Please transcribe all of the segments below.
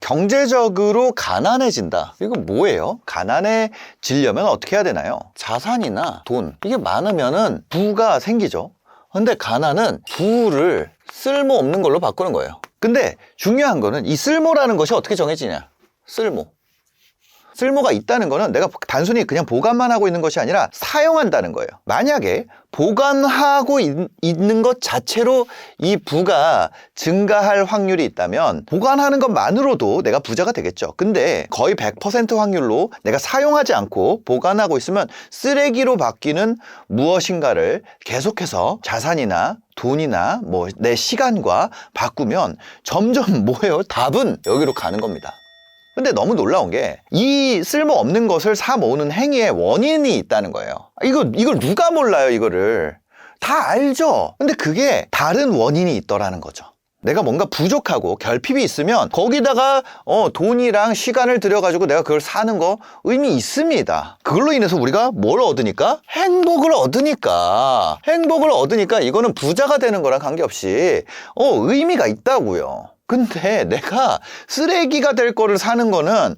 경제적으로 가난해진다. 이거 뭐예요? 가난해지려면 어떻게 해야 되나요? 자산이나 돈, 이게 많으면은 부가 생기죠. 근데 가난은 부를 쓸모없는 걸로 바꾸는 거예요. 근데 중요한 거는 이 쓸모라는 것이 어떻게 정해지냐? 쓸모가 있다는 거는 내가 단순히 그냥 보관만 하고 있는 것이 아니라 사용한다는 거예요. 만약에 보관하고 있는 것 자체로 이 부가 증가할 확률이 있다면 보관하는 것만으로도 내가 부자가 되겠죠. 근데 거의 100% 확률로 내가 사용하지 않고 보관하고 있으면 쓰레기로 바뀌는 무엇인가를 계속해서 자산이나 돈이나 뭐 내 시간과 바꾸면 점점 뭐예요? 답은 여기로 가는 겁니다. 근데 너무 놀라운 게 이 쓸모없는 것을 사 모으는 행위에 원인이 있다는 거예요. 이걸 누가 몰라요, 이거를. 다 알죠. 근데 그게 다른 원인이 있더라는 거죠. 내가 뭔가 부족하고 결핍이 있으면 거기다가 돈이랑 시간을 들여가지고 내가 그걸 사는 거 의미 있습니다. 그걸로 인해서 우리가 뭘 얻으니까? 행복을 얻으니까 이거는 부자가 되는 거랑 관계없이 의미가 있다고요. 근데 내가 쓰레기가 될 거를 사는 거는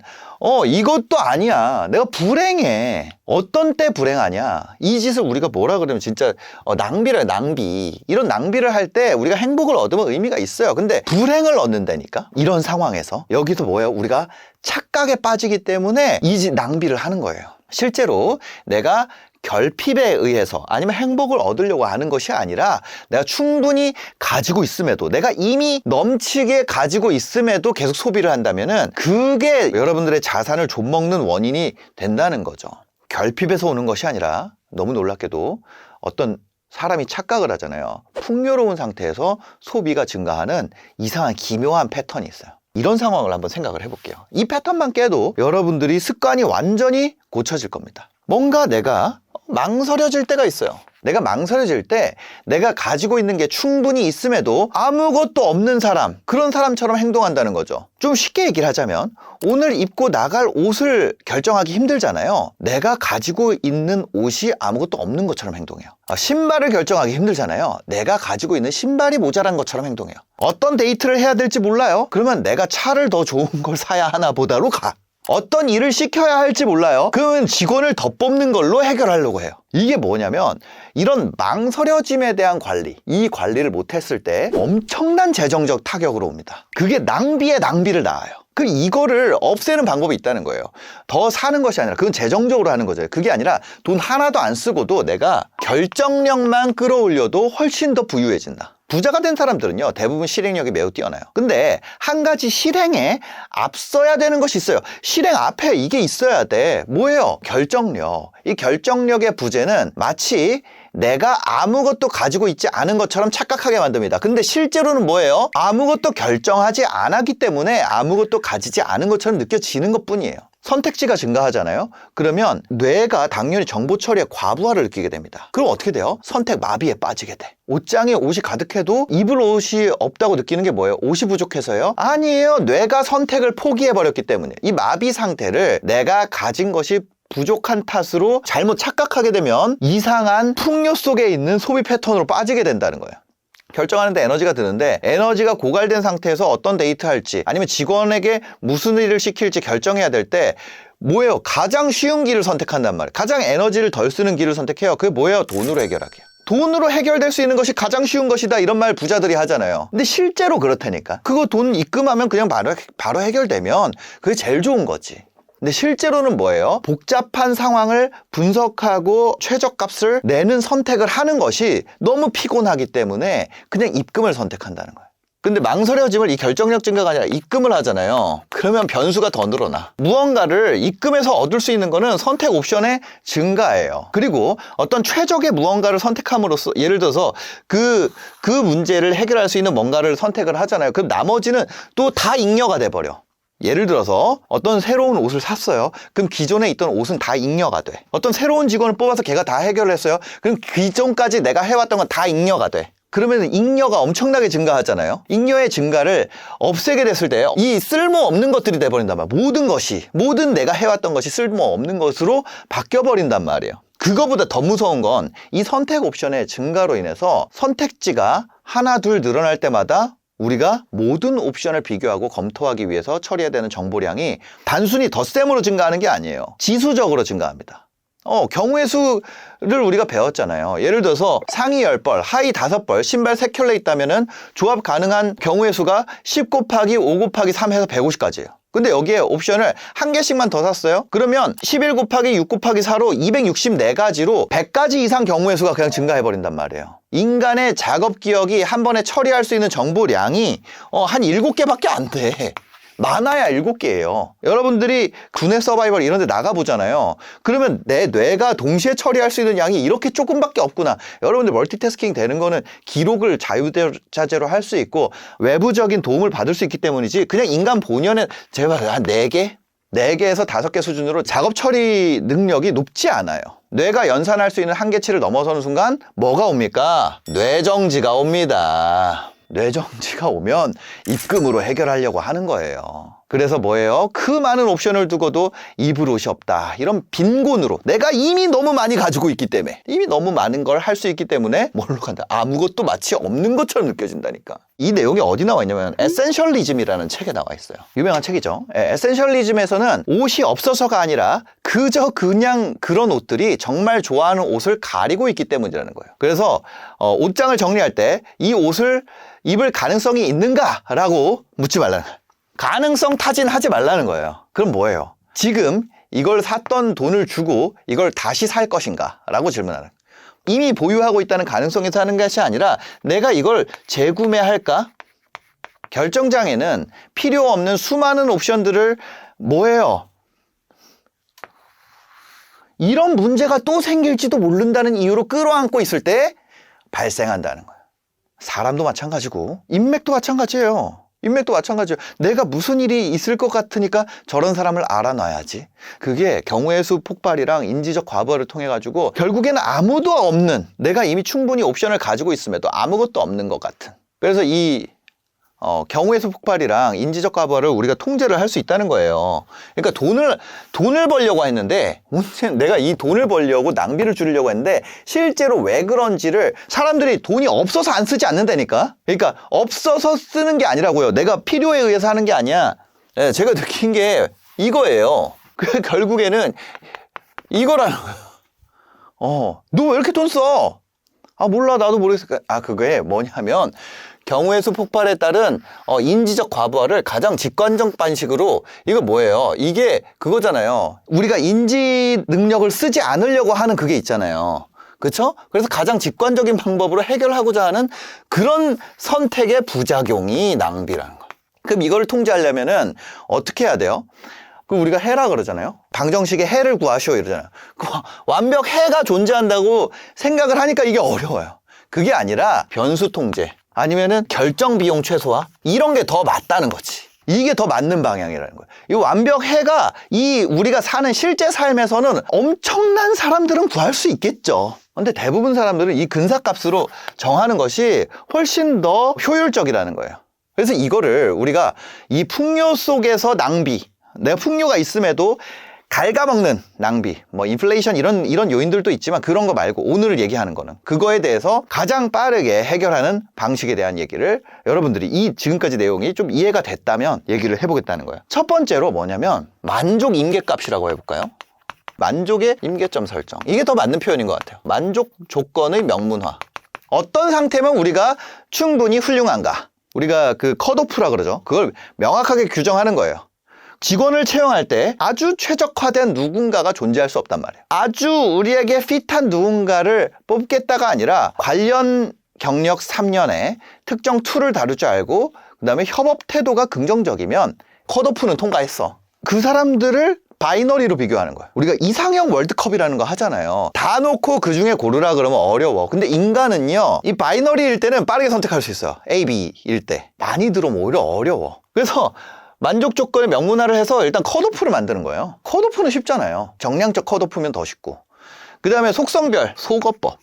이것도 아니야. 내가 불행해. 어떤 때 불행하냐? 이 짓을 우리가 뭐라 그러면 진짜 낭비를 낭비. 이런 낭비를 할 때 우리가 행복을 얻으면 의미가 있어요. 근데 불행을 얻는다니까? 이런 상황에서 여기서 뭐예요? 우리가 착각에 빠지기 때문에 이 낭비를 하는 거예요. 실제로 내가 결핍에 의해서 아니면 행복을 얻으려고 하는 것이 아니라 내가 충분히 가지고 있음에도 내가 이미 넘치게 가지고 있음에도 계속 소비를 한다면은 그게 여러분들의 자산을 좀먹는 원인이 된다는 거죠. 결핍에서 오는 것이 아니라 너무 놀랍게도 어떤 사람이 착각을 하잖아요. 풍요로운 상태에서 소비가 증가하는 이상한 기묘한 패턴이 있어요. 이런 상황을 한번 생각을 해볼게요. 이 패턴만 깨도 여러분들이 습관이 완전히 고쳐질 겁니다. 뭔가 내가 망설여질 때가 있어요. 내가 망설여질 때 내가 가지고 있는 게 충분히 있음에도 아무것도 없는 사람, 그런 사람처럼 행동한다는 거죠. 좀 쉽게 얘기를 하자면 오늘 입고 나갈 옷을 결정하기 힘들잖아요. 내가 가지고 있는 옷이 아무것도 없는 것처럼 행동해요. 신발을 결정하기 힘들잖아요. 내가 가지고 있는 신발이 모자란 것처럼 행동해요. 어떤 데이트를 해야 될지 몰라요. 그러면 내가 차를 더 좋은 걸 사야 하나 보다로 가. 어떤 일을 시켜야 할지 몰라요. 그러면 직원을 더 뽑는 걸로 해결하려고 해요. 이게 뭐냐면 이런 망설여짐에 대한 관리, 이 관리를 못했을 때 엄청난 재정적 타격으로 옵니다. 그게 낭비에 낭비를 낳아요. 이거를 없애는 방법이 있다는 거예요. 더 사는 것이 아니라 그건 재정적으로 하는 거죠. 그게 아니라 돈 하나도 안 쓰고도 내가 결정력만 끌어올려도 훨씬 더 부유해진다. 부자가 된 사람들은요, 대부분 실행력이 매우 뛰어나요. 근데 한 가지 실행에 앞서야 되는 것이 있어요. 실행 앞에 이게 있어야 돼. 뭐예요? 결정력. 이 결정력의 부재는 마치 내가 아무것도 가지고 있지 않은 것처럼 착각하게 만듭니다. 근데 실제로는 뭐예요? 아무것도 결정하지 않았기 때문에 아무것도 가지지 않은 것처럼 느껴지는 것뿐이에요. 선택지가 증가하잖아요. 그러면 뇌가 당연히 정보 처리에 과부하를 느끼게 됩니다. 그럼 어떻게 돼요? 선택 마비에 빠지게 돼. 옷장에 옷이 가득해도 입을 옷이 없다고 느끼는 게 뭐예요? 옷이 부족해서요? 아니에요. 뇌가 선택을 포기해버렸기 때문에. 이 마비 상태를 내가 가진 것이 부족한 탓으로 잘못 착각하게 되면 이상한 풍요 속에 있는 소비 패턴으로 빠지게 된다는 거예요. 결정하는데 에너지가 드는데 에너지가 고갈된 상태에서 어떤 데이트 할지 아니면 직원에게 무슨 일을 시킬지 결정해야 될 때 뭐예요? 가장 쉬운 길을 선택한단 말이에요. 가장 에너지를 덜 쓰는 길을 선택해요. 그게 뭐예요? 돈으로 해결하기요. 돈으로 해결될 수 있는 것이 가장 쉬운 것이다, 이런 말 부자들이 하잖아요. 근데 실제로 그렇다니까. 그거 돈 입금하면 그냥 바로 해결되면 그게 제일 좋은 거지. 근데 실제로는 뭐예요? 복잡한 상황을 분석하고 최저값을 내는 선택을 하는 것이 너무 피곤하기 때문에 그냥 입금을 선택한다는 거예요. 근데 망설여짐을 이 결정력 증가가 아니라 입금을 하잖아요. 그러면 변수가 더 늘어나. 무언가를 입금해서 얻을 수 있는 거는 선택 옵션의 증가예요. 그리고 어떤 최적의 무언가를 선택함으로써 예를 들어서 그 문제를 해결할 수 있는 뭔가를 선택을 하잖아요. 그럼 나머지는 또 다 잉여가 돼버려. 예를 들어서 어떤 새로운 옷을 샀어요. 그럼 기존에 있던 옷은 다 잉여가 돼. 어떤 새로운 직원을 뽑아서 걔가 다 해결을 했어요. 그럼 기존까지 내가 해왔던 건 다 잉여가 돼. 그러면 잉여가 엄청나게 증가하잖아요. 잉여의 증가를 없애게 됐을 때 이 쓸모없는 것들이 돼버린단 말이에요. 모든 내가 해왔던 것이 쓸모없는 것으로 바뀌어버린단 말이에요. 그거보다 더 무서운 건 이 선택 옵션의 증가로 인해서 선택지가 하나 둘 늘어날 때마다 우리가 모든 옵션을 비교하고 검토하기 위해서 처리해야 되는 정보량이 단순히 덧셈으로 증가하는 게 아니에요. 지수적으로 증가합니다. 경우의 수를 우리가 배웠잖아요. 예를 들어서 상위 10벌, 하위 5벌, 신발 3켤레 있다면은 조합 가능한 경우의 수가 10 곱하기 5 곱하기 3 해서 150까지예요. 근데 여기에 옵션을 한 개씩만 더 샀어요? 그러면 11 곱하기 6 곱하기 4로 264가지로 100가지 이상 경우의 수가 그냥 증가해버린단 말이에요. 인간의 작업 기억이 한 번에 처리할 수 있는 정보량이 한 7개밖에 안 돼. 많아야 7개예요. 여러분들이 군의 서바이벌 이런 데 나가보잖아요. 그러면 내 뇌가 동시에 처리할 수 있는 양이 이렇게 조금밖에 없구나. 여러분들 멀티태스킹 되는 거는 기록을 자유자재로 할 수 있고 외부적인 도움을 받을 수 있기 때문이지, 그냥 인간 본연의 제발 한 4개? 4개에서 5개 수준으로 작업 처리 능력이 높지 않아요. 뇌가 연산할 수 있는 한계치를 넘어서는 순간 뭐가 옵니까? 뇌정지가 옵니다. 뇌정지가 오면 입금으로 해결하려고 하는 거예요. 그래서 뭐예요? 그 많은 옵션을 두고도 입을 옷이 없다. 이런 빈곤으로 내가 이미 너무 많이 가지고 있기 때문에, 이미 너무 많은 걸 할 수 있기 때문에 뭘로 간다? 아무것도 마치 없는 것처럼 느껴진다니까. 이 내용이 어디 나와 있냐면 에센셜리즘이라는 책에 나와 있어요. 유명한 책이죠. 에센셜리즘에서는 옷이 없어서가 아니라 그냥 그런 옷들이 정말 좋아하는 옷을 가리고 있기 때문이라는 거예요. 그래서 옷장을 정리할 때 이 옷을 입을 가능성이 있는가라고 묻지 말라는 거예요. 가능성 타진하지 말라는 거예요. 그럼 뭐예요? 지금 이걸 샀던 돈을 주고 이걸 다시 살 것인가? 라고 질문하는 거예요. 이미 보유하고 있다는 가능성에서 하는 것이 아니라 내가 이걸 재구매할까? 결정장애는 필요 없는 수많은 옵션들을 뭐예요? 이런 문제가 또 생길지도 모른다는 이유로 끌어안고 있을 때 발생한다는 거예요. 사람도 마찬가지고 인맥도 마찬가지예요. 인맥도 마찬가지예요. 내가 무슨 일이 있을 것 같으니까 저런 사람을 알아놔야지. 그게 경우의 수 폭발이랑 인지적 과부하를 통해 가지고 결국에는 아무도 없는, 내가 이미 충분히 옵션을 가지고 있음에도 아무것도 없는 것 같은. 그래서 이 경우의 수 폭발이랑 인지적 과부하를 우리가 통제를 할 수 있다는 거예요. 그러니까 돈을 벌려고 했는데, 문제는 내가 이 돈을 벌려고 낭비를 줄이려고 했는데 실제로 왜 그런지를 사람들이 돈이 없어서 안 쓰지 않는다니까. 그러니까 없어서 쓰는 게 아니라고요. 내가 필요에 의해서 하는 게 아니야. 제가 느낀 게 이거예요. 결국에는 이거라는 거예요. 너 왜 이렇게 돈 써? 아, 몰라, 나도 모르겠어. 그게 뭐냐면 경우의 수 폭발에 따른 인지적 과부하를 가장 직관적 방식으로, 이거 뭐예요? 이게 그거잖아요. 우리가 인지 능력을 쓰지 않으려고 하는 그게 있잖아요. 그렇죠? 그래서 가장 직관적인 방법으로 해결하고자 하는 그런 선택의 부작용이 낭비라는 거예요. 그럼 이거를 통제하려면은 어떻게 해야 돼요? 그럼 우리가 해라 그러잖아요. 방정식의 해를 구하시오 이러잖아요. 완벽 해가 존재한다고 생각을 하니까 이게 어려워요. 그게 아니라 변수 통제, 아니면은 결정 비용 최소화, 이런 게 더 맞다는 거지. 이게 더 맞는 방향이라는 거예요. 이 완벽 해가 우리가 사는 실제 삶에서는 엄청난 사람들은 구할 수 있겠죠. 근데 대부분 사람들은 이 근사값으로 정하는 것이 훨씬 더 효율적이라는 거예요. 그래서 이거를 우리가 이 풍요 속에서 낭비, 내가 풍요가 있음에도 갉아먹는 낭비, 인플레이션 이런 요인들도 있지만 그런 거 말고 오늘 얘기하는 거는 그거에 대해서 가장 빠르게 해결하는 방식에 대한 얘기를 여러분들이 지금까지 내용이 좀 이해가 됐다면 얘기를 해보겠다는 거예요. 첫 번째로 뭐냐면 만족 임계값이라고 해볼까요? 만족의 임계점 설정. 이게 더 맞는 표현인 것 같아요. 만족 조건의 명문화. 어떤 상태면 우리가 충분히 훌륭한가? 우리가 그 컷오프라 그러죠. 그걸 명확하게 규정하는 거예요. 직원을 채용할 때 아주 최적화된 누군가가 존재할 수 없단 말이에요. 아주 우리에게 핏한 누군가를 뽑겠다가 아니라 관련 경력 3년에 특정 툴을 다룰 줄 알고 그 다음에 협업 태도가 긍정적이면 컷오프는 통과했어. 그 사람들을 바이너리로 비교하는 거예요. 우리가 이상형 월드컵이라는 거 하잖아요. 다 놓고 그 중에 고르라 그러면 어려워. 근데 인간은요, 이 바이너리일 때는 빠르게 선택할 수 있어요. A, B일 때. 많이 들어오면 오히려 어려워. 그래서 만족 조건의 명문화를 해서 일단 컷오프를 만드는 거예요. 컷오프는 쉽잖아요. 정량적 컷오프면 더 쉽고. 그 다음에 속성별, 속어법.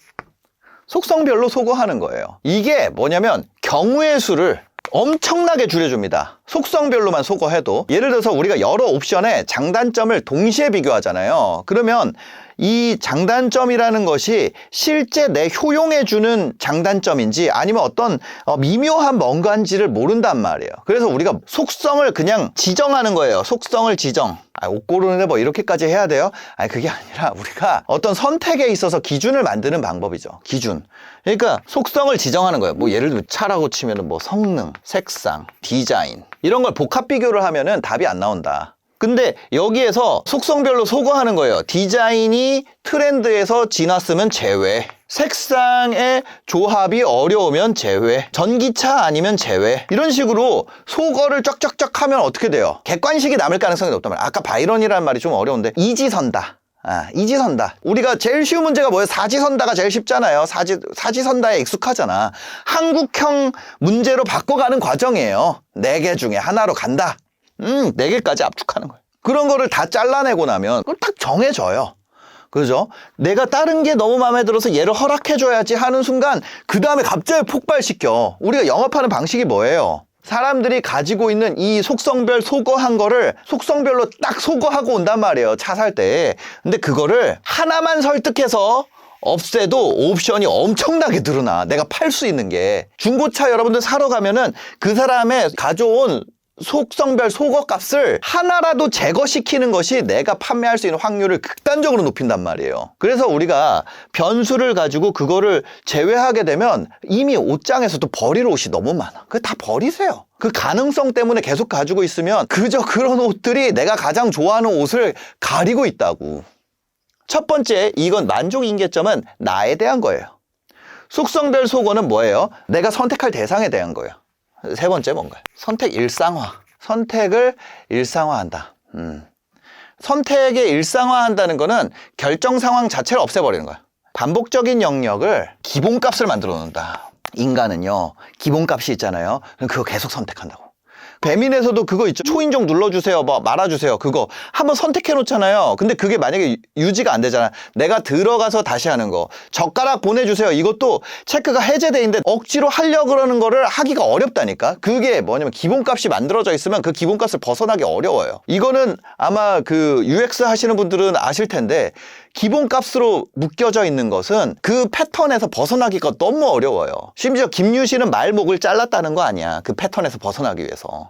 속성별로 소거하는 거예요. 이게 뭐냐면 경우의 수를 엄청나게 줄여줍니다. 속성별로만 소거해도. 예를 들어서 우리가 여러 옵션의 장단점을 동시에 비교하잖아요. 그러면 이 장단점이라는 것이 실제 내 효용해주는 장단점인지 아니면 어떤 미묘한 뭔가인지를 모른단 말이에요. 그래서 우리가 속성을 그냥 지정하는 거예요. 속성을 지정. 옷 고르는데 뭐 이렇게까지 해야 돼요? 아니, 그게 아니라 우리가 어떤 선택에 있어서 기준을 만드는 방법이죠. 기준. 그러니까 속성을 지정하는 거예요. 뭐 예를 들면 차라고 치면은 뭐 성능, 색상, 디자인 이런 걸 복합 비교를 하면은 답이 안 나온다. 근데 여기에서 속성별로 소거하는 거예요. 디자인이 트렌드에서 지났으면 제외, 색상의 조합이 어려우면 제외, 전기차 아니면 제외, 이런 식으로 소거를 쫙쫙쫙 하면 어떻게 돼요? 객관식이 남을 가능성이 높단 말이에요. 아까 바이런이라는 말이 좀 어려운데 이지선다. 이지선다. 우리가 제일 쉬운 문제가 뭐예요? 사지선다가 제일 쉽잖아요. 사지선다에 익숙하잖아. 한국형 문제로 바꿔가는 과정이에요. 4개 중에 하나로 간다. 4개까지 압축하는 거예요. 그런 거를 다 잘라내고 나면 그걸 딱 정해져요. 그죠? 내가 다른 게 너무 마음에 들어서 얘를 허락해줘야지 하는 순간 그 다음에 갑자기 폭발시켜. 우리가 영업하는 방식이 뭐예요? 사람들이 가지고 있는 이 속성별 소거한 거를 속성별로 딱 소거하고 온단 말이에요. 차 살 때. 근데 그거를 하나만 설득해서 없애도 옵션이 엄청나게 늘어나. 내가 팔 수 있는 게. 중고차 여러분들 사러 가면은 그 사람의 가져온 속성별 소거 값을 하나라도 제거시키는 것이 내가 판매할 수 있는 확률을 극단적으로 높인단 말이에요. 그래서 우리가 변수를 가지고 그거를 제외하게 되면 이미 옷장에서도 버릴 옷이 너무 많아. 그거 다 버리세요. 그 가능성 때문에 계속 가지고 있으면 그저 그런 옷들이 내가 가장 좋아하는 옷을 가리고 있다고. 첫 번째, 이건 만족 인계점은 나에 대한 거예요. 속성별 소거는 뭐예요? 내가 선택할 대상에 대한 거예요. 세 번째 뭔가요? 선택 일상화. 선택을 일상화한다. 선택의 일상화한다는 거는 결정 상황 자체를 없애버리는 거야. 반복적인 영역을 기본값을 만들어 놓는다. 인간은요, 기본값이 있잖아요. 그럼 그거 계속 선택한다고. 배민에서도 그거 있죠. 초인종 눌러주세요, 뭐 말아주세요. 그거 한번 선택해 놓잖아요. 근데 그게 만약에 유지가 안 되잖아. 내가 들어가서 다시 하는 거. 젓가락 보내주세요. 이것도 체크가 해제돼 있는데 억지로 하려고 그러는 거를 하기가 어렵다니까. 그게 뭐냐면 기본값이 만들어져 있으면 그 기본값을 벗어나기 어려워요. 이거는 아마 그 UX 하시는 분들은 아실 텐데 기본값으로 묶여져 있는 것은 그 패턴에서 벗어나기가 너무 어려워요. 심지어 김유신은 말목을 잘랐다는 거 아니야. 그 패턴에서 벗어나기 위해서.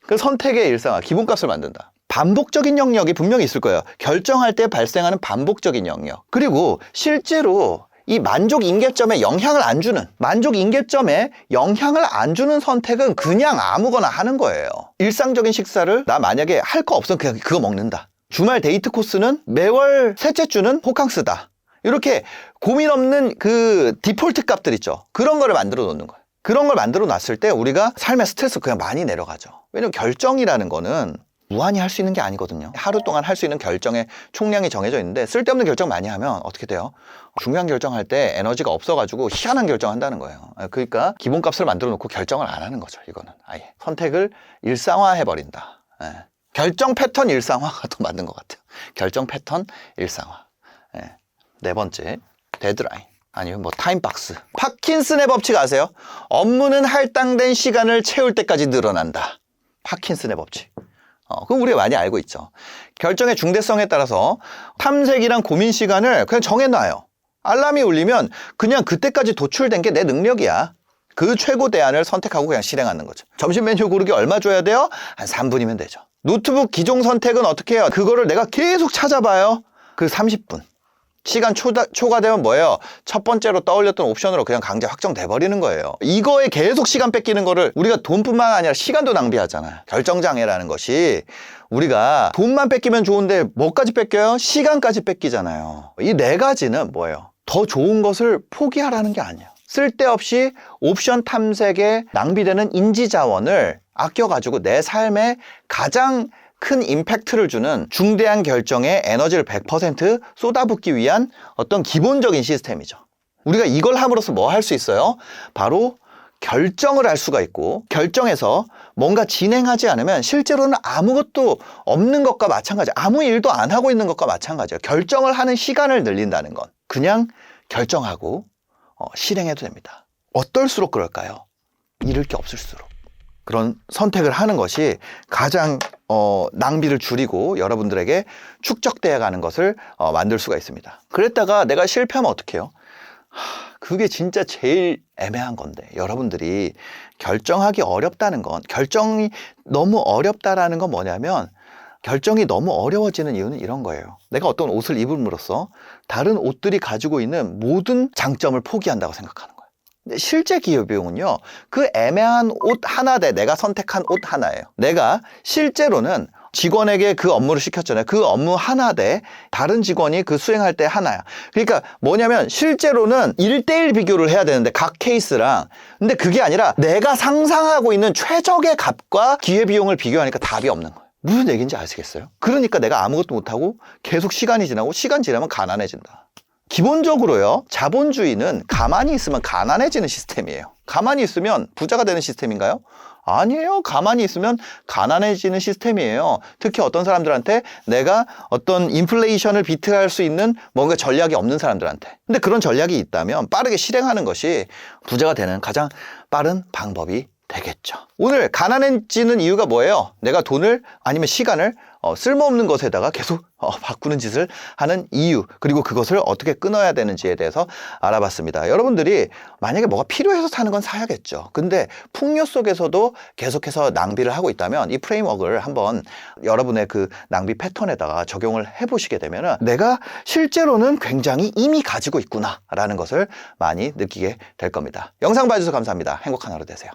그 선택의 일상화, 기본값을 만든다. 반복적인 영역이 분명히 있을 거예요. 결정할 때 발생하는 반복적인 영역. 그리고 실제로 이 만족 인계점에 영향을 안 주는, 만족 인계점에 영향을 안 주는 선택은 그냥 아무거나 하는 거예요. 일상적인 식사를 나 만약에 할 거 없으면 그냥 그거 먹는다. 주말 데이트 코스는 매월 셋째 주는 호캉스다. 이렇게 고민 없는 그 디폴트 값들 있죠. 그런 거를 만들어 놓는 거예요. 그런 걸 만들어 놨을 때 우리가 삶의 스트레스 그냥 많이 내려가죠. 왜냐면 결정이라는 거는 무한히 할 수 있는 게 아니거든요. 하루 동안 할 수 있는 결정의 총량이 정해져 있는데 쓸데없는 결정 많이 하면 어떻게 돼요? 중요한 결정할 때 에너지가 없어가지고 희한한 결정한다는 거예요. 그러니까 기본값을 만들어 놓고 결정을 안 하는 거죠. 이거는 아예 선택을 일상화해버린다. 결정 패턴 일상화가 더 맞는 것 같아요. 결정 패턴 일상화. 네 번째, 데드라인. 아니면 뭐 타임박스. 파킨슨의 법칙 아세요? 업무는 할당된 시간을 채울 때까지 늘어난다. 파킨슨의 법칙. 그건 우리가 많이 알고 있죠. 결정의 중대성에 따라서 탐색이랑 고민 시간을 그냥 정해놔요. 알람이 울리면 그냥 그때까지 도출된 게 내 능력이야. 그 최고 대안을 선택하고 그냥 실행하는 거죠. 점심 메뉴 고르기 얼마 줘야 돼요? 한 3분이면 되죠. 노트북 기종 선택은 어떻게 해요? 그거를 내가 계속 찾아봐요. 그 30분. 시간 초과되면 뭐예요? 첫 번째로 떠올렸던 옵션으로 그냥 강제 확정돼 버리는 거예요. 이거에 계속 시간 뺏기는 거를 우리가 돈뿐만 아니라 시간도 낭비하잖아요. 결정장애라는 것이 우리가 돈만 뺏기면 좋은데 뭐까지 뺏겨요? 시간까지 뺏기잖아요. 이 4가지는 뭐예요? 더 좋은 것을 포기하라는 게 아니에요. 쓸데없이 옵션 탐색에 낭비되는 인지자원을 아껴가지고 내 삶에 가장 큰 임팩트를 주는 중대한 결정에 에너지를 100% 쏟아붓기 위한 어떤 기본적인 시스템이죠. 우리가 이걸 함으로써 뭐 할 수 있어요? 바로 결정을 할 수가 있고 결정해서 뭔가 진행하지 않으면 실제로는 아무것도 없는 것과 마찬가지, 아무 일도 안 하고 있는 것과 마찬가지예요. 결정을 하는 시간을 늘린다는 건 그냥 결정하고 실행해도 됩니다. 어떨수록 그럴까요? 잃을 게 없을수록. 그런 선택을 하는 것이 가장 낭비를 줄이고 여러분들에게 축적되어 가는 것을 만들 수가 있습니다. 그랬다가 내가 실패하면 어떡해요? 그게 진짜 제일 애매한 건데, 여러분들이 결정하기 어렵다는 건, 결정이 너무 어렵다라는 건 뭐냐면, 결정이 너무 어려워지는 이유는 이런 거예요. 내가 어떤 옷을 입음으로써 다른 옷들이 가지고 있는 모든 장점을 포기한다고 생각하는 거예요. 근데 실제 기회비용은요, 그 애매한 옷 하나 대 내가 선택한 옷 하나예요. 내가 실제로는 직원에게 그 업무를 시켰잖아요. 그 업무 하나 대 다른 직원이 그 수행할 때 하나야. 그러니까 뭐냐면 실제로는 1대1 비교를 해야 되는데 각 케이스랑, 근데 그게 아니라 내가 상상하고 있는 최적의 값과 기회비용을 비교하니까 답이 없는 거예요. 무슨 얘기인지 아시겠어요? 그러니까 내가 아무것도 못하고 계속 시간이 지나고, 시간 지나면 가난해진다. 기본적으로요, 자본주의는 가만히 있으면 가난해지는 시스템이에요. 가만히 있으면 부자가 되는 시스템인가요? 아니에요. 가만히 있으면 가난해지는 시스템이에요. 특히 어떤 사람들한테, 내가 어떤 인플레이션을 비트할 수 있는 뭔가 전략이 없는 사람들한테. 근데 그런 전략이 있다면 빠르게 실행하는 것이 부자가 되는 가장 빠른 방법이 되겠죠. 오늘 가난해지는 이유가 뭐예요? 내가 돈을 아니면 시간을 쓸모없는 것에다가 계속 바꾸는 짓을 하는 이유, 그리고 그것을 어떻게 끊어야 되는지에 대해서 알아봤습니다. 여러분들이 만약에 뭐가 필요해서 사는 건 사야겠죠. 근데 풍요 속에서도 계속해서 낭비를 하고 있다면 이 프레임워크를 한번 여러분의 그 낭비 패턴에다가 적용을 해보시게 되면 내가 실제로는 굉장히 이미 가지고 있구나 라는 것을 많이 느끼게 될 겁니다. 영상 봐주셔서 감사합니다. 행복한 하루 되세요.